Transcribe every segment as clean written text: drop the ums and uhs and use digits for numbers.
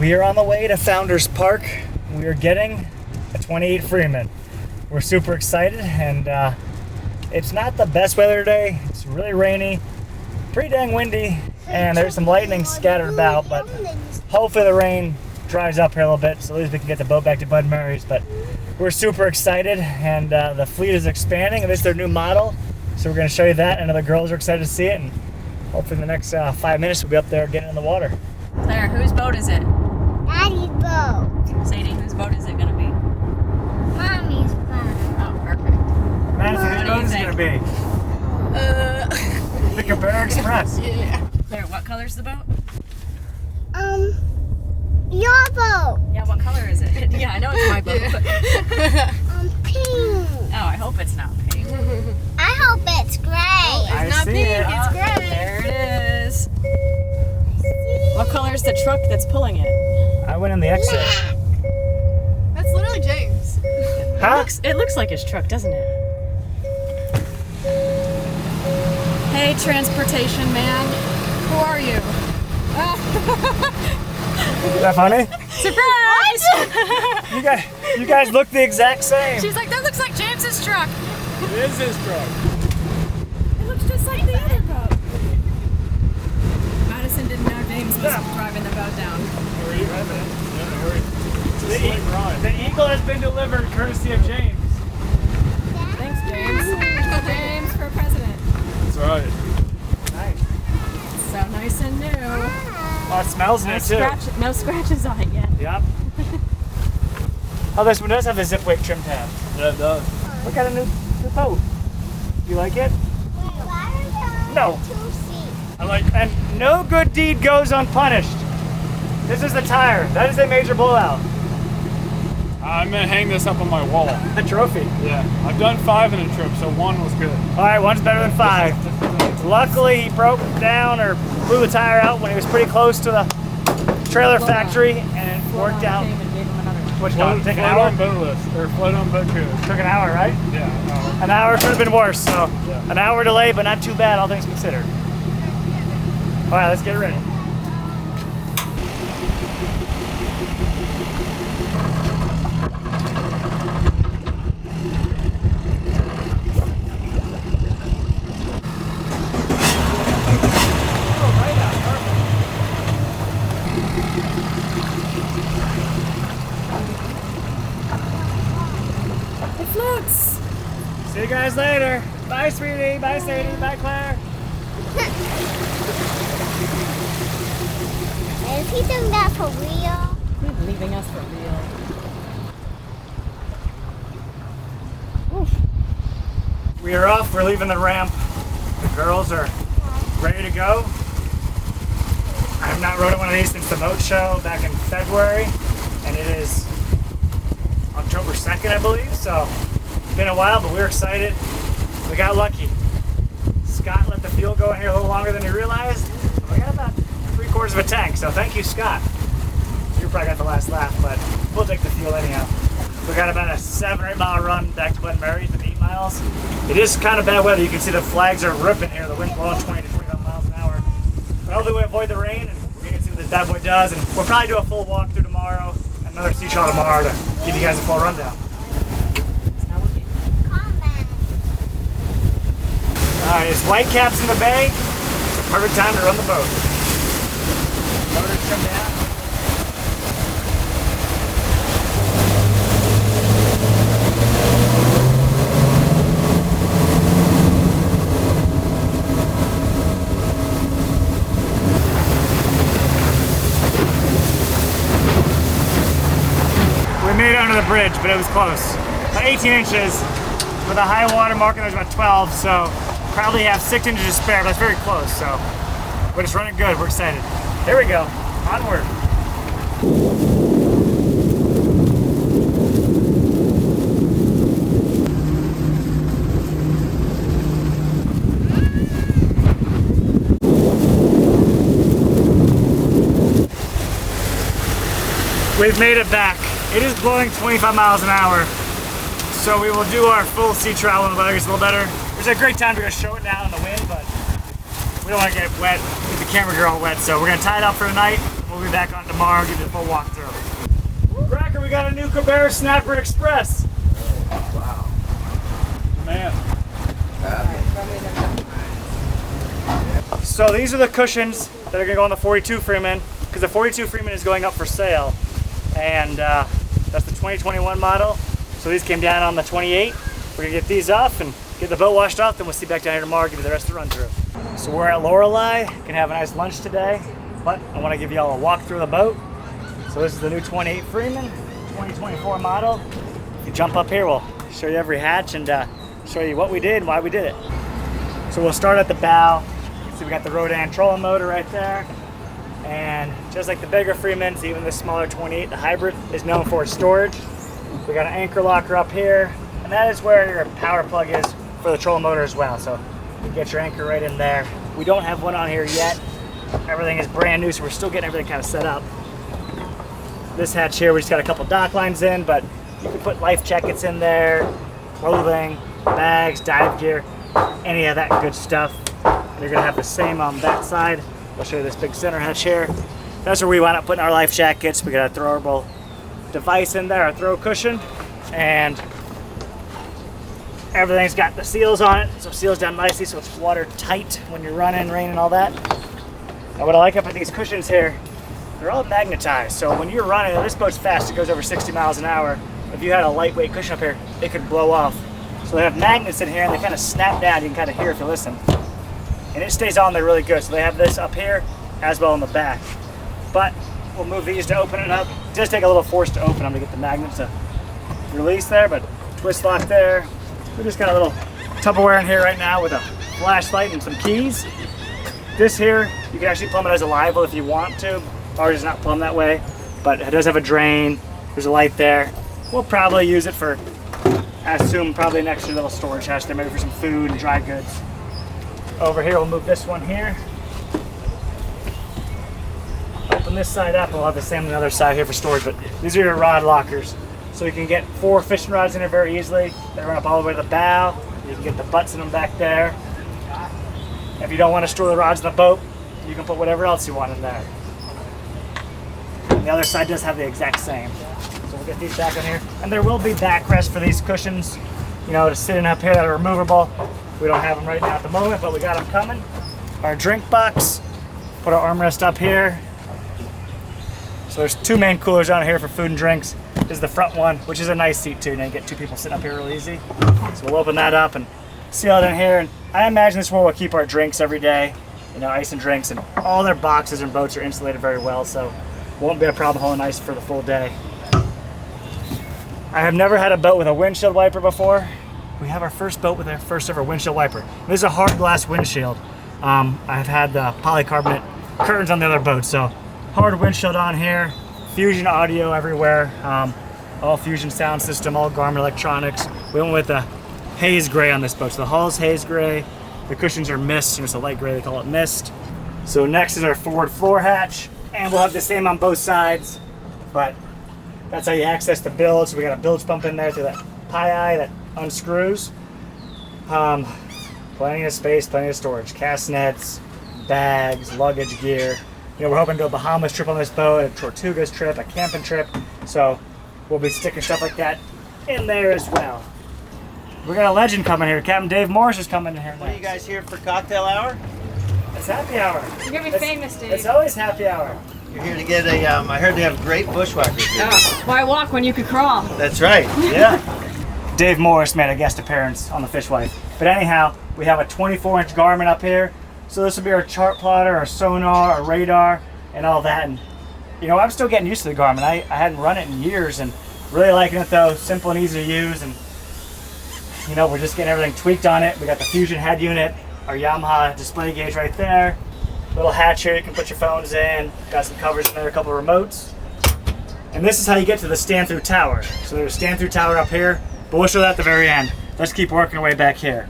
We are on the way to Founders Park. We are getting a 28 Freeman. We're super excited, and it's not the best weather today. It's really rainy, pretty dang windy, and there's some lightning scattered about, but hopefully the rain dries up here a little bit so at least we can get the boat back to Bud Mary's. But we're super excited, and the fleet is expanding, and this is their new model, so we're going to show you that. I know the girls are excited to see it, and hopefully in the next 5 minutes we'll be up there getting in the water. Claire, whose boat is it? Daddy's boat. Sadie, whose boat is it going to be? Mommy's boat. Oh, perfect. Madison, whose boat is it going to be? The Caber Express. Yeah. Claire, what color's the boat? Your boat. Yeah, what color is it? Yeah, I know it's my boat. Pink. Oh, I hope it's not pink. I hope it's gray. I see it. It's gray. There it is. What color is the truck that's pulling it? I went in the exit. That's literally James. Huh? It looks like his truck, doesn't it? Hey, transportation man. Who are you? Is that funny? Surprise! You guys look the exact same. She's like, that looks like James's truck. It is his truck. It looks just like the other boat. Madison didn't know James was driving the boat down. The Eagle has been delivered courtesy of James. Thanks, James. James for president. That's right. Nice. So nice and new. Oh, it smells new too. No scratches on it yet. Yep. Oh, this one does have a zip weight trim tab. Yeah, it does. Look at a new boat. You like it? No. I like, and no good deed goes unpunished. This is the tire. That is a major blowout. I'm gonna hang this up on my wall. The trophy. Yeah, I've done 5 in a trip, so 1 was good. All right, one's better than 5. Luckily, he broke down or blew the tire out when he was pretty close to the trailer factory, and it worked out. Which one? Take an hour? On boat list, or float on boat cruise. Took an hour, right? Yeah. An hour could have been worse, so Yeah. an hour delay, but not too bad, all things considered. All right, let's get ready. See you guys later. Bye, sweetie. Bye, Sadie. Bye, Claire. Is he doing that for real? He's leaving us for real. We are off. We're leaving the ramp. The girls are ready to go. I have not rode one of these since the boat show back in February, and it is October 2nd, I believe. So it's been a while, but we're excited. We got lucky. Scott let the fuel go in here a little longer than he realized. We got about 3/4 of a tank, so thank you, Scott. You probably got the last laugh, but we'll take the fuel anyhow. We got about a 7 or 8 mile run back to Bud Mary's with 8 miles. It is kind of bad weather. You can see the flags are ripping here. The wind's blowing 20 to 25 miles an hour. But hopefully we avoid the rain, and we're going to see what this bad boy does. And we'll probably do a full walkthrough tomorrow, another sea trial tomorrow to give you guys a full rundown. Alright, it's white caps in the bay. It's a perfect time to run the boat. Motors come down. We made it under the bridge, but it was close. About 18 inches with a high water mark, and there's about 12, so probably have 6 inches to spare, but that's very close, so we're just running good. We're excited. Here we go. Onward. We've made it back. It is blowing 25 miles an hour, so we will do our full sea trial when the weather gets a little better. It's a great time to go show it now in the wind, but we don't want to get wet, get the camera gear all wet, so we're going to tie it up for tonight. We'll be back on tomorrow, give you a full walkthrough. Cracker, we got a new Cabrera Snapper Express. Wow. Man. So these are the cushions that are gonna go on the 42 Freeman, because the 42 Freeman is going up for sale. And that's the 2021 model. So these came down on the 28. We're gonna get these off and get the boat washed off, then we'll see you back down here tomorrow, give you the rest of the run through. So we're at Lorelei, gonna have a nice lunch today, but I wanna give you all a walk through the boat. So this is the new 28 Freeman, 2024 model. If you jump up here, we'll show you every hatch and show you what we did and why we did it. So we'll start at the bow. So we got the Rodan trolling motor right there. And just like the bigger Freemans, even the smaller 28, the hybrid, is known for its storage. We got an anchor locker up here, and that is where your power plug is for the trolling motor as well. So you get your anchor right in there. We don't have one on here yet. Everything is brand new, so we're still getting everything kind of set up. This hatch here, we just got a couple dock lines in, but you can put life jackets in there, clothing, bags, dive gear, any of that good stuff. You're gonna have the same on that side. I'll show you this big center hatch here. That's where we wind up putting our life jackets. We got a throwable device in there, a throw cushion, and everything's got the seals on it. So it seals down nicely so it's watertight when you're running, rain and all that. And what I like about these cushions here, they're all magnetized. So when you're running, this boat's fast, it goes over 60 miles an hour. If you had a lightweight cushion up here, it could blow off. So they have magnets in here and they kind of snap down. You can kind of hear if you listen. And it stays on there really good. So they have this up here as well in the back. But we'll move these to open it up. It does take a little force to open them to get the magnets to release there, but twist lock there. We just got a little Tupperware in here right now with a flashlight and some keys. This here, you can actually plumb it as a live if you want to. Ours is not plumbed that way, but it does have a drain. There's a light there. We'll probably use it for, I assume, probably an extra little storage hatch there, maybe for some food and dry goods. Over here, we'll move this one here. Open this side up, we'll have the same on the other side here for storage, but these are your rod lockers. So you can get 4 fishing rods in there very easily. They run up all the way to the bow. You can get the butts in them back there. If you don't want to store the rods in the boat, you can put whatever else you want in there. And the other side does have the exact same. So we'll get these back in here. And there will be backrests for these cushions, you know, to sit in up here that are removable. We don't have them right now at the moment, but we got them coming. Our drink box, put our armrest up here. So there's 2 main coolers on here for food and drinks. This is the front one, which is a nice seat too. Now you get 2 people sitting up here real easy. So we'll open that up and seal it in here. And I imagine this is where we'll keep our drinks every day. You know, ice and drinks, and all their boxes and boats are insulated very well, so it won't be a problem hauling ice for the full day. I have never had a boat with a windshield wiper before. We have our first boat with our first ever windshield wiper. This is a hard glass windshield. I've had the polycarbonate curtains on the other boat, so hard windshield on here. Fusion audio everywhere. All Fusion sound system, all Garmin electronics. We went with the haze gray on this boat. So the hull's haze gray. The cushions are mist. It's a light gray, they call it mist. So next is our forward floor hatch, and we'll have the same on both sides, but that's how you access the bilge. So we got a bilge pump in there through that pie eye that unscrews. Plenty of space, plenty of storage. Cast nets, bags, luggage gear. You know, we're hoping to do a Bahamas trip on this boat, a Tortugas trip, a camping trip. So we'll be sticking stuff like that in there as well. We got a legend coming here. Captain Dave Morris is coming in here next. What are you guys here for cocktail hour? It's happy hour. You're gonna be famous, Dave. It's always happy hour. You're here to get a, I heard they have great bushwhackers here. Why walk when you could crawl? That's right, yeah. Dave Morris made a guest appearance on the Fishwife. But anyhow, we have a 24-inch Garmin up here. So this will be our chart plotter, our sonar, our radar, and all that. And you know, I'm still getting used to the Garmin. I hadn't run it in years, and really liking it though. Simple and easy to use, and you know, we're just getting everything tweaked on it. We got the Fusion head unit, our Yamaha display gauge right there. Little hatch here, you can put your phones in. Got some covers in there, a couple of remotes. And this is how you get to the stand-through tower. So there's a stand-through tower up here, but we'll show that at the very end. Let's keep working our way back here.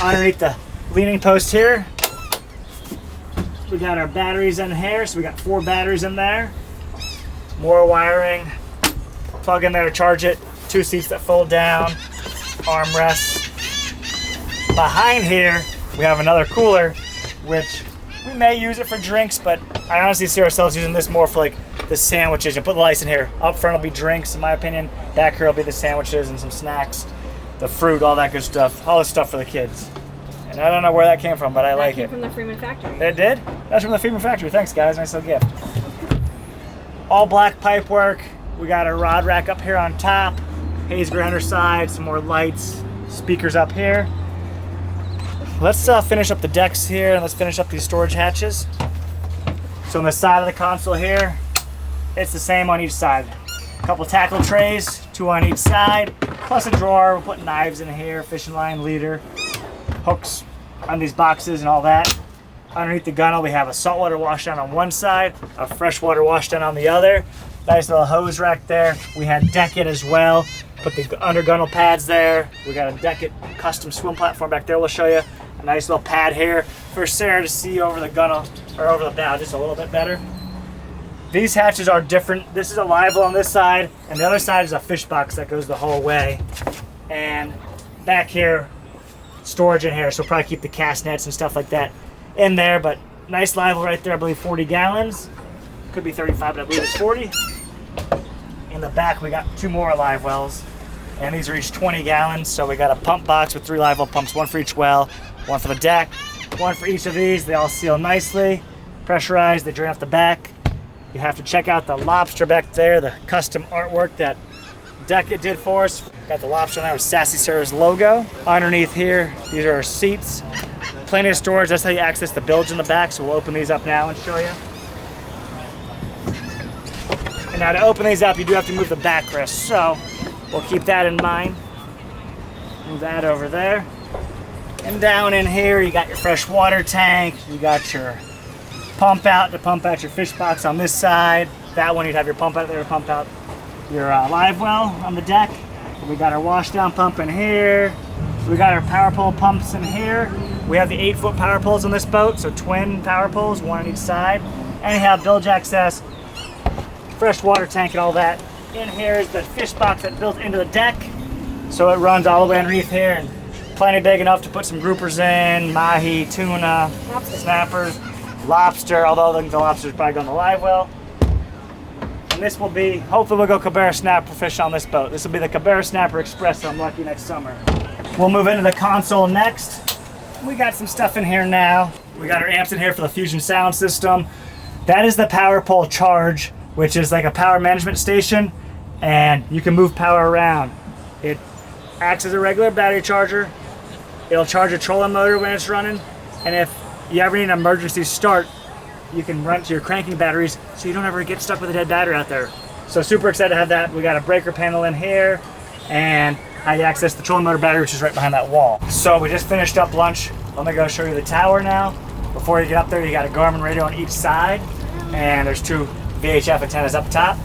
Underneath the leaning post here, we got our batteries in here. So we got 4 batteries in there. More wiring. Plug in there to charge it. 2 seats that fold down. Armrests. Behind here, we have another cooler, which We may use it for drinks, but I honestly see ourselves using this more for like the sandwiches. And put the lights in here. Up front will be drinks, in my opinion. Back here will be the sandwiches and some snacks, the fruit, all that good stuff. All the stuff for the kids. And I don't know where that came from, but I like it. From the Freeman factory. It did? That's from the Freeman factory. Thanks, guys. Nice little gift. All black pipe work. We got a rod rack up here on top. Haze grinder side. Some more lights. Speakers up here. Let's finish up the decks here, and let's finish up these storage hatches. So on the side of the console here, it's the same on each side. A couple tackle trays, 2 on each side, plus a drawer. We'll put knives in here, fishing line, leader, hooks on these boxes and all that. Underneath the gunnel, we have a saltwater washdown on one side, a freshwater washdown on the other. Nice little hose rack there. We had deck it as well. Put the under gunnel pads there. We got a deck it custom swim platform back there. We'll show you a nice little pad here for Sarah to see over the gunnel or over the bow just a little bit better. These hatches are different. This is a live well on this side, and the other side is a fish box that goes the whole way. And back here, storage in here, so probably keep the cast nets and stuff like that in there. But nice live well right there. I believe 40 gallons. Could be 35, but I believe it's 40. In the back, we got 2 more live wells, and these are each 20 gallons. So we got a pump box with 3 live well pumps, 1 for each well, 1 for the deck, 1 for each of these. They all seal nicely, pressurized. They drain off the back. You have to check out the lobster back there, the custom artwork that deck it did for us. Got the lobster on there with Sassy Sarah's logo. Underneath here, these are our seats. Plenty of storage. That's how you access the bilge in the back. So we'll open these up now and show you. And now to open these up, you do have to move the backrest, so we'll keep that in mind. Move that over there. And down in here, you got your fresh water tank. You got your pump out to pump out your fish box on this side. That one, you'd have your pump out there to pump out your live well on the deck. We got our washdown pump in here. We got our power pole pumps in here. We have the 8-foot power poles on this boat, so twin power poles, 1 on each side. And you have bilge access, fresh water tank and all that. In here is the fish box that built into the deck. So it runs all the way underneath here and plenty big enough to put some groupers in, mahi, tuna, snappers, lobster, although the lobster's probably going to live well. And this will be, hopefully we'll go Cabera snapper fish on this boat. This will be the Cabera Snapper Express, so I'm lucky, next summer. We'll move into the console next. We got some stuff in here now. We got our amps in here for the Fusion sound system. That is the power pole charge, which is like a power management station, and you can move power around. It acts as a regular battery charger. It'll charge a trolling motor when it's running, and if you ever need an emergency start, you can run to your cranking batteries so you don't ever get stuck with a dead battery out there. So super excited to have that. We got a breaker panel in here, and how you access the trolling motor battery, which is right behind that wall. So we just finished up lunch. Let me go show you the tower now. Before you get up there, you got a Garmin radio on each side, and there's 2 VHF antennas up top.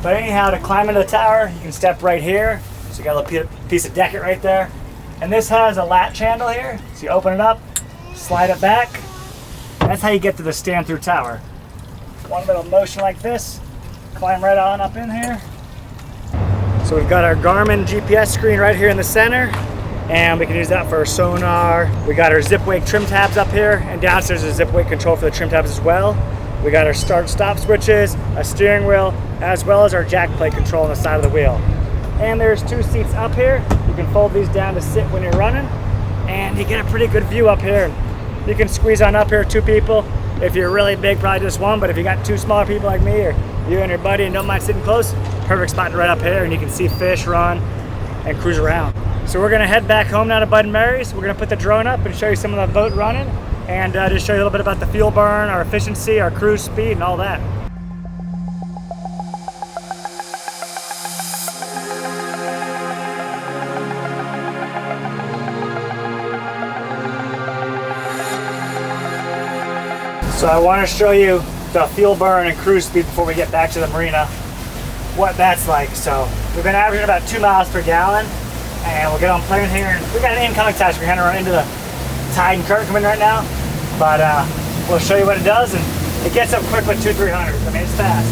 But anyhow, to climb into the tower, you can step right here. So you got a little piece of deck it right there. And this has a latch handle here. So you open it up, slide it back. That's how you get to the stand-through tower. One little motion like this, climb right on up in here. So we've got our Garmin GPS screen right here in the center, and we can use that for our sonar. We got our zip wake trim tabs up here, and downstairs is a zip wake control for the trim tabs as well. We got our start-stop switches, a steering wheel, as well as our jack plate control on the side of the wheel. And there's 2 seats up here. You can fold these down to sit when you're running, and you get a pretty good view up here. You can squeeze on up here 2 people. If you're really big, probably just 1, but if you got 2 smaller people like me, or you and your buddy and don't mind sitting close, perfect spot right up here, and you can see fish run and cruise around. So we're gonna head back home now to Bud and Mary's. We're gonna put the drone up and show you some of the boat running, and just show you a little bit about the fuel burn, our efficiency, our cruise speed, and all that. So I want to show you the fuel burn and cruise speed before we get back to the marina, what that's like. So we've been averaging about 2 miles per gallon, and we'll get on plane here. And we got an incoming test. We're gonna run into the tide and current coming right now, but we'll show you what it does, and it gets up quick with 200-300. I mean, it's fast.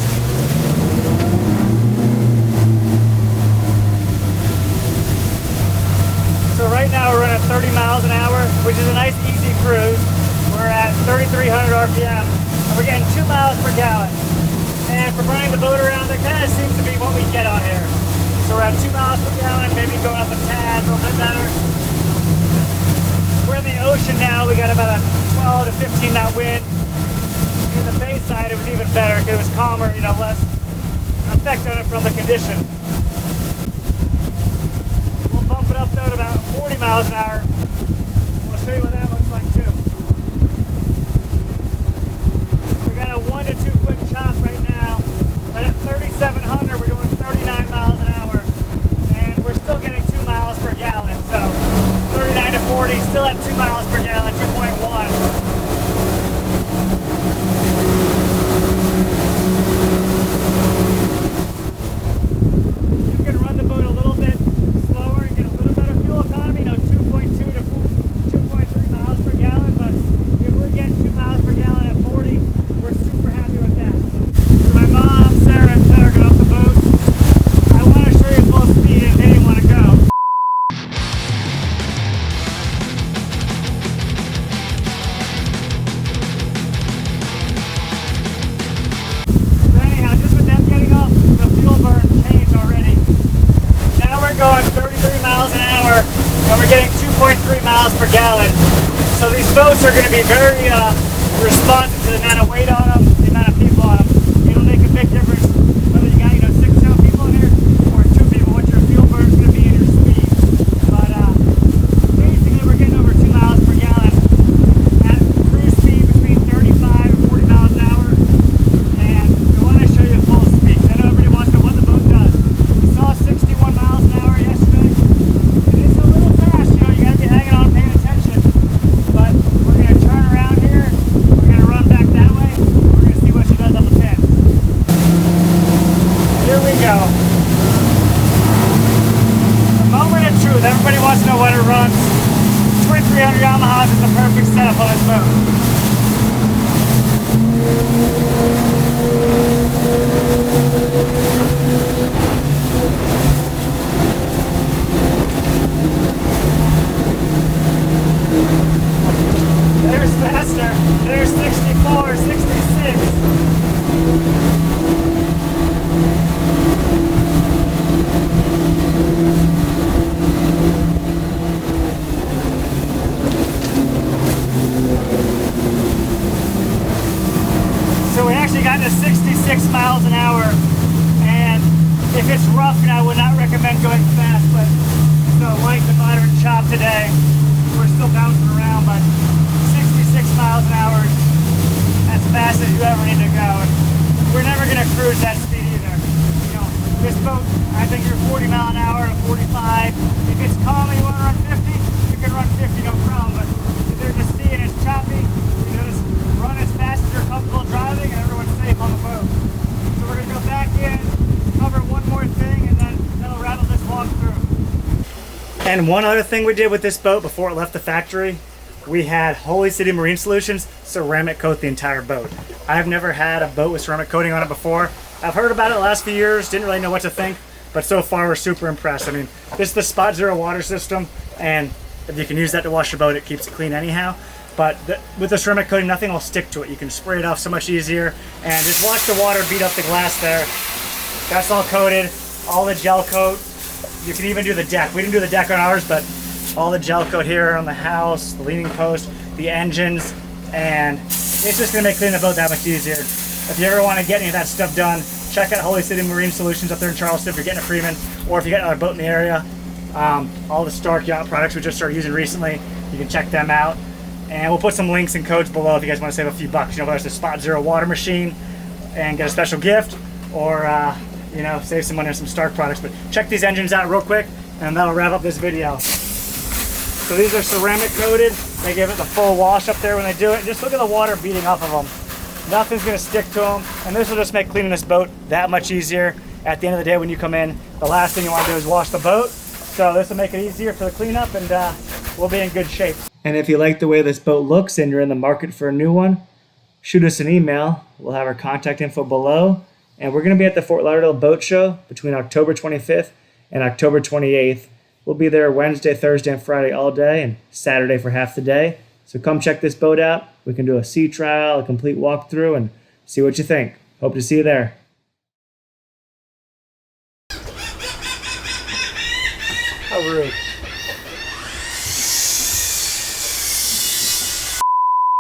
So right now we're running at 30 miles an hour, which is a nice easy cruise. We're at 3,300 RPM, and we're getting 2 miles per gallon. And for running the boat around, that kind of seems to be what we get on here. So around 2 miles per gallon, maybe going up a tad, a little bit better. We're in the ocean now. We got about a 12 to 15 knot wind. In the bay side, it was even better because it was calmer, you know, less effect on it from the condition. We'll bump it up though to about 40 miles an hour. We'll show you what that looks like too. We got a 1 to 2 foot chop right now, but at 3,700 we're doing 39 miles an hour, and we're still getting 2 miles per gallon. So 39 to 40, still at 2 miles per gallon, 2.1. Going 33 miles an hour, and we're getting 2.3 miles per gallon. So these boats are going to be very responsive to the amount of weight on them, the amount of people on them. It'll make a big difference whether you got 6 or 7 people in here or 2 people, what your fuel burn is going to be and your speed. But basically we're getting over 2 miles per gallon at cruise speed between 35 and 40 miles an hour. And we want to show you full speed. I know everybody wants to know what the boat does. We saw 61 miles an hour yesterday. It is a little fast, you know, you gotta be hanging on, paying attention. But we're gonna turn around here, we're gonna run back that way, we're gonna see what she does on the pin. Here we go. The moment of truth, everybody wants to know what it runs. 2300 Yamahas is the perfect setup on this boat. There's faster. There's 64, 66. So we actually got to 66 miles an hour, and if it's rough, I would not recommend going fast, but it's a light to moderate chop today. We're still bouncing around, but 66 miles an hour is as fast as you ever need to go. And we're never going to cruise that speed either. You know, this boat, I think you're 40 mile an hour to 45. If it's calm and you want to run 50, you can run 50, no problem. But if there's a sea and it's choppy, you know, just run as fast as you're comfortable driving and everyone's safe on the boat. So we're going to go back in, cover one more thing, and then that'll rattle this walk through. And one other thing we did with this boat before it left the factory, we had Holy City Marine Solutions ceramic coat the entire boat. I've never had a boat with ceramic coating on it before. I've heard about it the last few years, didn't really know what to think, but so far we're super impressed. I mean, this is the Spot Zero water system, and if you can use that to wash your boat, it keeps it clean anyhow. But with the ceramic coating, nothing will stick to it. You can spray it off so much easier, and just watch the water beat up the glass there. That's all coated, all the gel coat. You can even do the deck. We didn't do the deck on ours, but all the gel coat here on the house, the leaning post, the engines, and it's just gonna make cleaning the boat that much easier. If you ever want to get any of that stuff done, check out Holy City Marine Solutions up there in Charleston if you're getting a Freeman, or if you get another boat in the area. All the Starke Yacht products we just started using recently, you can check them out. And we'll put some links and codes below if you guys want to save a few bucks. You know, whether it's the Spot Zero water machine and get a special gift, or you know, save some money on some Starke products. But check these engines out real quick, and that'll wrap up this video. So these are ceramic coated. They give it the full wash up there when they do it. Just look at the water beating off of them. Nothing's gonna stick to them, and this will just make cleaning this boat that much easier. At the end of the day when you come in, the last thing you want to do is wash the boat. So this will make it easier for the cleanup, and we'll be in good shape. And if you like the way this boat looks and you're in the market for a new one, shoot us an email. We'll have our contact info below. And we're going to be at the Fort Lauderdale Boat Show between October 25th and October 28th. We'll be there Wednesday, Thursday, and Friday all day, and Saturday for half the day. So come check this boat out. We We can do a sea trial, a complete walkthrough, and see what you think. Hope to see you there. How rude.